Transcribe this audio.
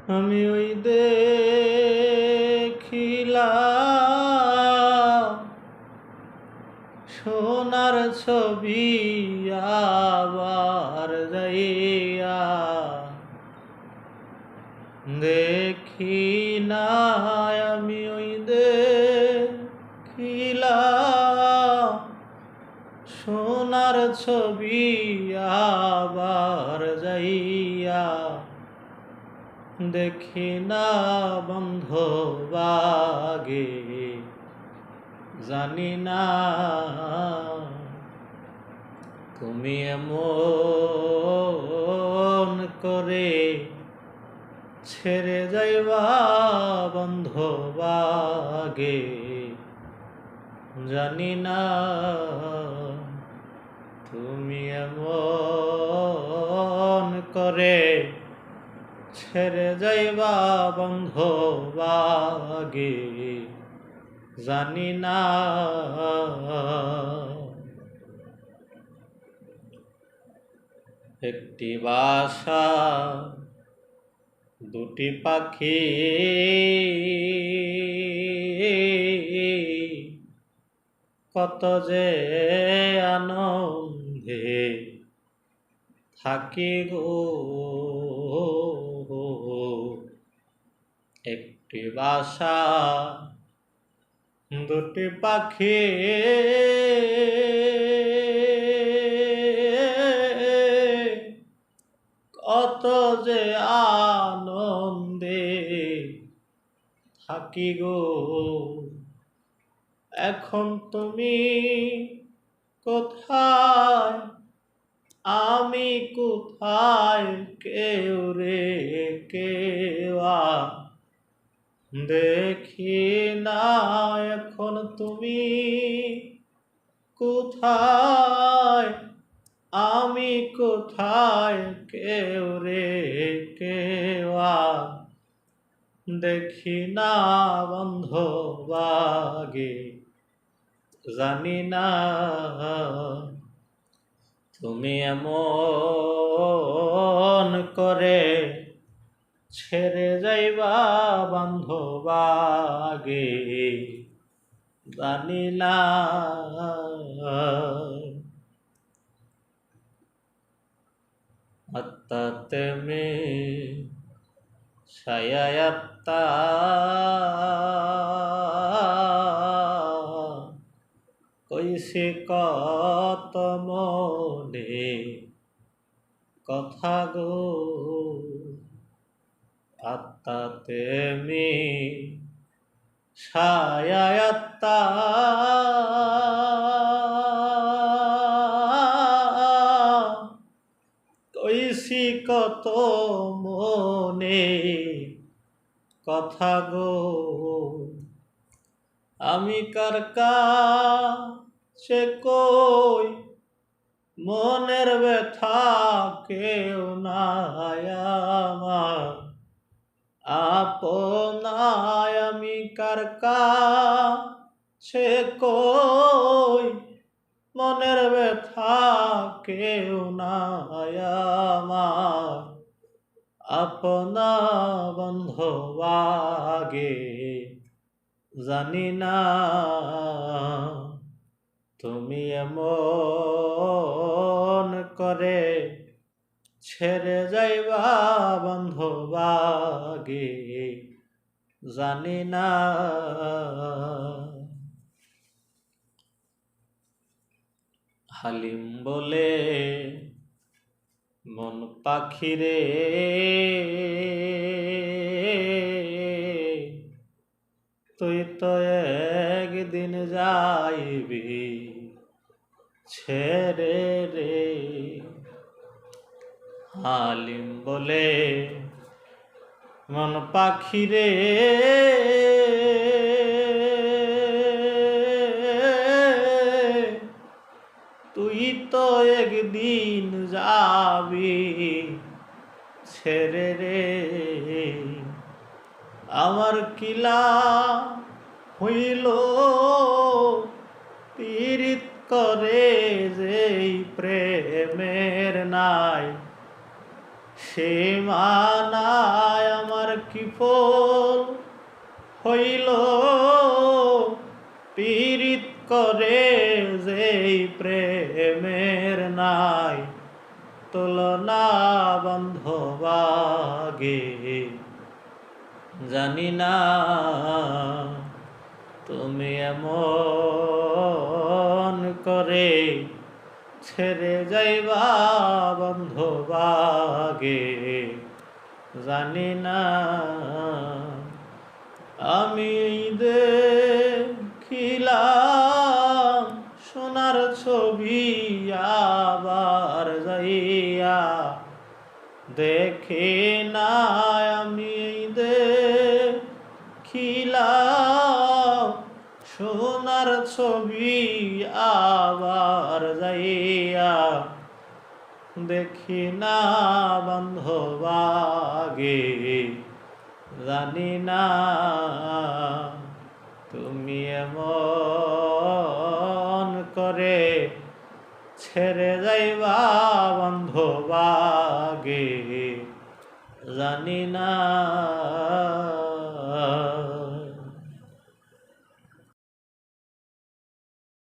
আমি ওই দেখিলাম সোনার ছবি আবার যাইয়া দেখি না আমি ওই দেখিলাম সোনার ছবি আবার যাইয়া দেখি না বন্ধবাগে জানি না তুমি এমন করে ছেড়ে যাইবা বন্ধবাগে জানি না তুমি এমন করে ছেড়ে যাইবা বন্ধবাগে জানি না একটি বাসা দুটি পাখি কত যে আনন্দে থাকি গো একটি বাসা দুটি পাখি কত যে আনন্দে থাকি গো এখন তুমি কোথায় আমি কোথায় কেউ রে কেওয়া দেখি না এখন তুমি কোথায় আমি কোথায় কেউ রে কেওয়া দেখি না বন্ধবাগে জানি না তুমি এমন করে ছেড়ে যাইবা বন্ধবাগে জানি না আত্মাতে মে ছায়াত্তা কইছে কত মনে কথা গো আত্মাতে মে ছায়াত্তা কইছি কত মনে কথা গো আমি কার কাছে কই মনের ব্যথা কেউ নাই আমার আপনায় আমি কার কাছে কই মনের ব্যথা কেউ নাই আমার আপনা বন্ধবাগে জানি না তুমি এমন করে ছেড়ে যাইবা বন্ধবাগে জানি না হালিম বলে মন পাখিরে তুই তো একদিন যাইবি ছেড়ে রে হালিম বলে মন পাখিরে তুই তো একদিন যাবি ছেড়ে রে আমার কিলা হইল পীড়িত করে যেই প্রেমের নাই সে মানায় আমার কি ফল হইল, পীড়িত করে যেই প্রেমের নাই তুলনা বান্ধবাগে। জানি না তুমি এমন করে ছেড়ে যাইবা বান্ধবাগে। জানি না আমি দেখিলাম সোনার ছবি, আবার যাইয়া দেখে না আমি দেখিলাম সোনার ছবি, আবার যাইয়া দেখি না বান্ধবাগে। জানি না তুমি এমন করে ছেড়ে যাইবা বান্ধবাগে। জানি না।